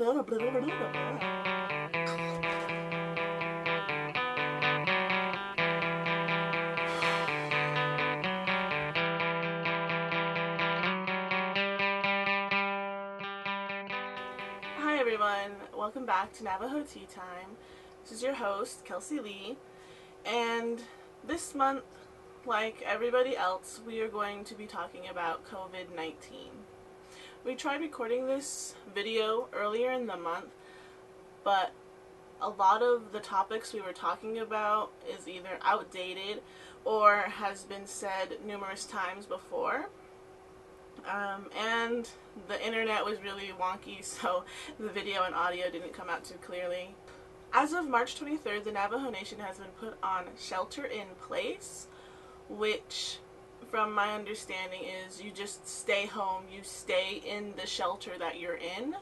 Hi everyone, welcome back to Navajo Tea Time. This is your host, Kelsey Lee, and this month, like everybody else, we are going to be talking about COVID-19. We tried recording this video earlier in the month, but a lot of the topics we were talking about is either outdated or has been said numerous times before. And the internet was really wonky, so the video and audio didn't come out too clearly. As of March 23rd, the Navajo Nation has been put on shelter in place, which, from my understanding, is you just stay home, you stay in the shelter that you're in.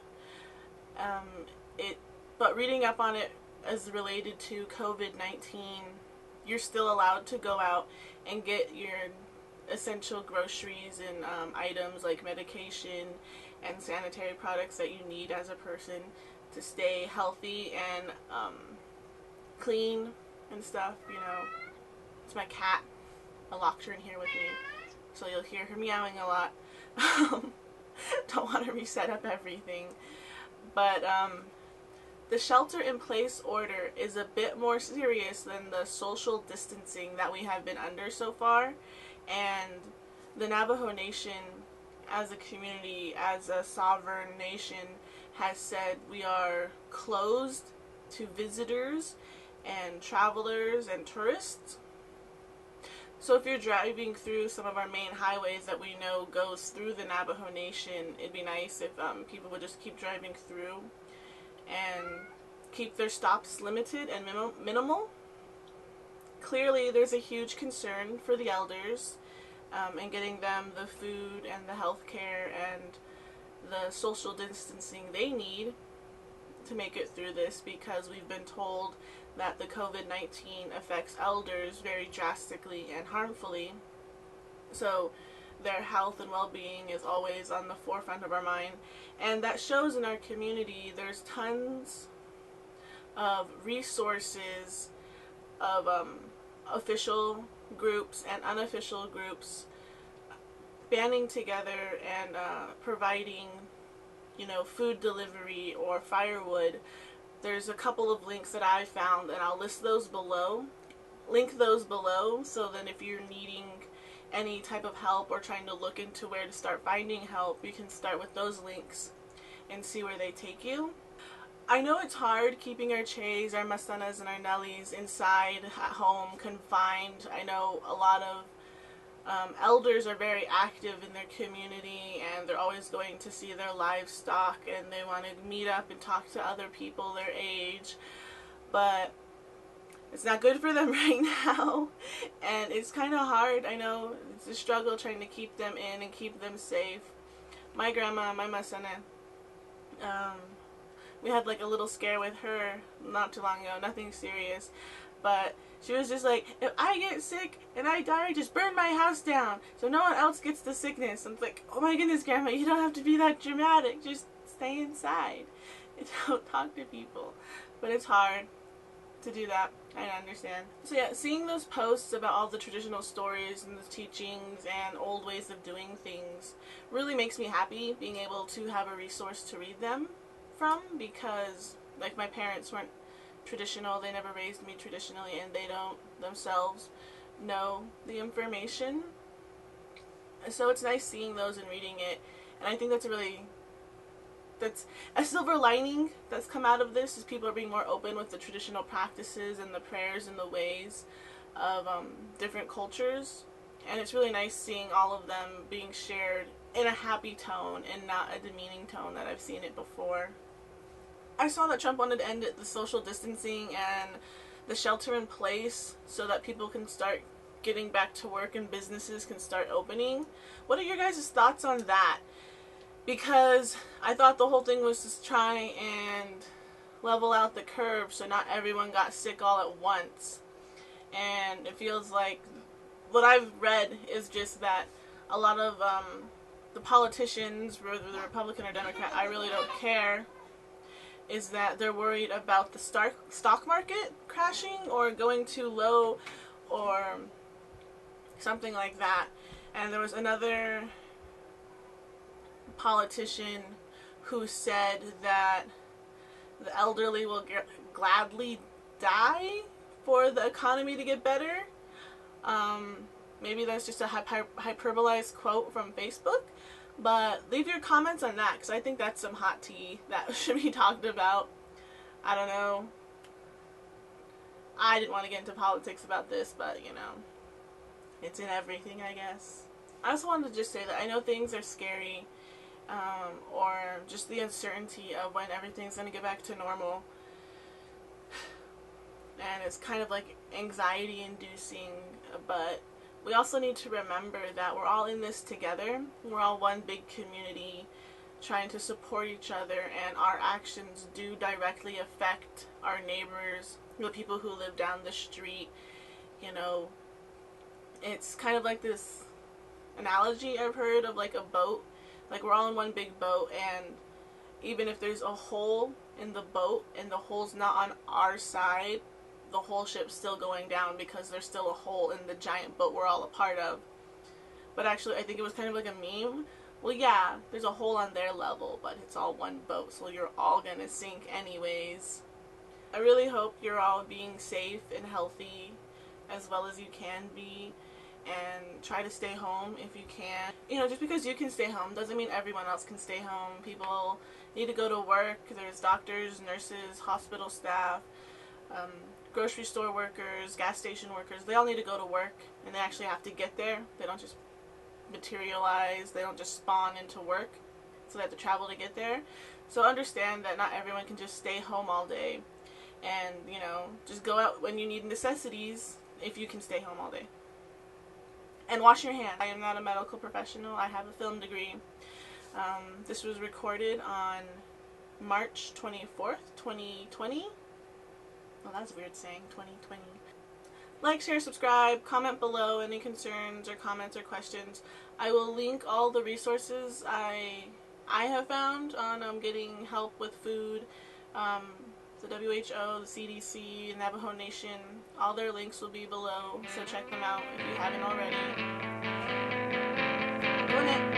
But reading up on it as related to COVID-19, you're still allowed to go out and get your essential groceries and items like medication and sanitary products that you need as a person to stay healthy and clean and stuff, you know. It's my cat. I locked her in here with me, so you'll hear her meowing a lot. Don't want to reset up everything. But the shelter-in-place order is a bit more serious than the social distancing that we have been under so far. And the Navajo Nation, as a community, as a sovereign nation, has said we are closed to visitors and travelers and tourists. So if you're driving through some of our main highways that we know goes through the Navajo Nation, it'd be nice if people would just keep driving through and keep their stops limited and minimal. Clearly, there's a huge concern for the elders and getting them the food and the health care and the social distancing they need to make it through this, because we've been told that the COVID-19 affects elders very drastically and harmfully. So their health and well-being is always on the forefront of our mind. And that shows in our community. There's tons of resources of official groups and unofficial groups banding together and providing, you know, food delivery or firewood. There's a couple of links that I found, and I'll list those below. Link those below, so that if you're needing any type of help or trying to look into where to start finding help, you can start with those links and see where they take you. I know it's hard keeping our chays, our masanas, and our nellies inside at home, confined. I know a lot of elders are very active in their community, and they're always going to see their livestock, and they want to meet up and talk to other people their age, but it's not good for them right now, and it's kind of hard. I know it's a struggle trying to keep them in and keep them safe. My grandma, my masana, we had like a little scare with her not too long ago, nothing serious, but she was just like, if I get sick and I die, just burn my house down so no one else gets the sickness. I'm like, oh my goodness, Grandma, you don't have to be that dramatic. Just stay inside and don't talk to people. But it's hard to do that. I understand. So yeah, seeing those posts about all the traditional stories and the teachings and old ways of doing things really makes me happy, being able to have a resource to read them from, because like my parents weren't traditional, they never raised me traditionally, and they don't themselves know the information. So it's nice seeing those and reading it, and I think that's a silver lining that's come out of this, is people are being more open with the traditional practices and the prayers and the ways of different cultures, and it's really nice seeing all of them being shared in a happy tone and not a demeaning tone that I've seen it before. I saw that Trump wanted to end the social distancing and the shelter in place so that people can start getting back to work and businesses can start opening. What are your guys' thoughts on that? Because I thought the whole thing was to try and level out the curve so not everyone got sick all at once. And it feels like what I've read is just that a lot of the politicians, whether they're Republican or Democrat, I really don't care. is that they're worried about the stock market crashing or going too low or something like that. And there was another politician who said that the elderly will gladly die for the economy to get better. Maybe that's just a hyperbolized quote from Facebook, but leave your comments on that, because I think that's some hot tea that should be talked about. I don't know. I didn't want to get into politics about this, but you know, it's in everything, I guess. I also wanted to just say that I know things are scary, or just the uncertainty of when everything's going to get back to normal. And it's kind of like anxiety inducing, but we also need to remember that we're all in this together. We're all one big community trying to support each other, and our actions do directly affect our neighbors, the people who live down the street. You know, it's kind of like this analogy I've heard of like a boat. Like, we're all in one big boat, and even if there's a hole in the boat and the hole's not on our side, the whole ship's still going down because there's still a hole in the giant boat we're all a part of. But actually, I think it was kind of like a meme. Well, yeah, there's a hole on their level, but it's all one boat, so you're all gonna sink anyways. I really hope you're all being safe and healthy as well as you can be, and try to stay home if you can. You know, just because you can stay home doesn't mean everyone else can stay home. People need to go to work. There's doctors, nurses, hospital staff, grocery store workers, gas station workers. They all need to go to work, and they actually have to get there. They don't just materialize. They don't just spawn into work, so they have to travel to get there. So understand that not everyone can just stay home all day, and, you know, just go out when you need necessities if you can stay home all day. And wash your hands. I am not a medical professional. I have a film degree. This was recorded on March 24th, 2020. Well, that's weird saying 2020. Like, share, subscribe, comment below any concerns or comments or questions. I will link all the resources I have found on getting help with food. The WHO, the CDC, Navajo Nation, all their links will be below, so check them out if you haven't already. Go in it.